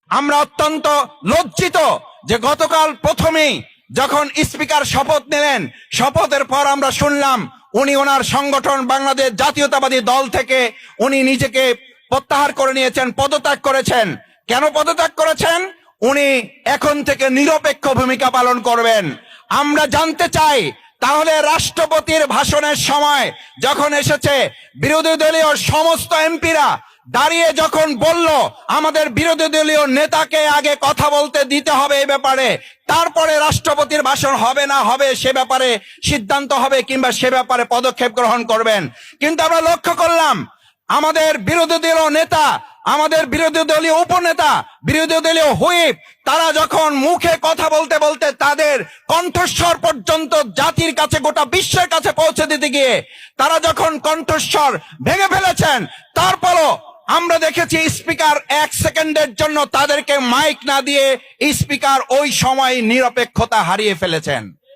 আমরা অত্যন্ত লজ্জিত যে গতকাল প্রথমেই যখন স্পিকার শপথ নিলেন, শপথের পর আমরা শুনলাম উনি ওনার সংগঠন বাংলাদেশ জাতীয়তাবাদী দল থেকে উনি নিজেকে প্রত্যাহার করে নিয়েছেন, পদত্যাগ করেছেন। কেন পদত্যাগ করেছেন? উনি এখন থেকে নিরপেক্ষ ভূমিকা পালন করবেন। আমরা জানতে চাই, তাহলে রাষ্ট্রপতির ভাষণের সময় যখন এসেছে, বিরোধী দলীয় সমস্ত এমপিরা দাঁড়িয়ে যখন বলল আমাদের বিরোধী দলীয় নেতাকে আগে কথা বলতে দিতে হবে এই ব্যাপারে, তারপরে রাষ্ট্রপতির ভাষণ হবে না হবে সে ব্যাপারে সিদ্ধান্ত হবে কিংবা সে ব্যাপারে পদক্ষেপ গ্রহণ করবেন। কিন্তু আমরা লক্ষ্য করলাম আমাদের বিরোধী দলীয় নেতা, আমাদের বিরোধী দলীয় উপনেতা, বিরোধী দলীয় হুইপ, তারা যখন মুখে কথা বলতে বলতে তাদের কণ্ঠস্বর পর্যন্ত জাতির কাছে, গোটা বিশ্বের কাছে পৌঁছে দিতে গিয়ে তারা যখন কণ্ঠস্বর ভেঙে ফেলেছেন, তারপরও আমরা দেখেছি স্পিকার 1 সেকেন্ডের জন্য তাদেরকে মাইক না দিয়ে স্পিকার ওই সময় নিরপেক্ষতা হারিয়ে ফেলেছেন।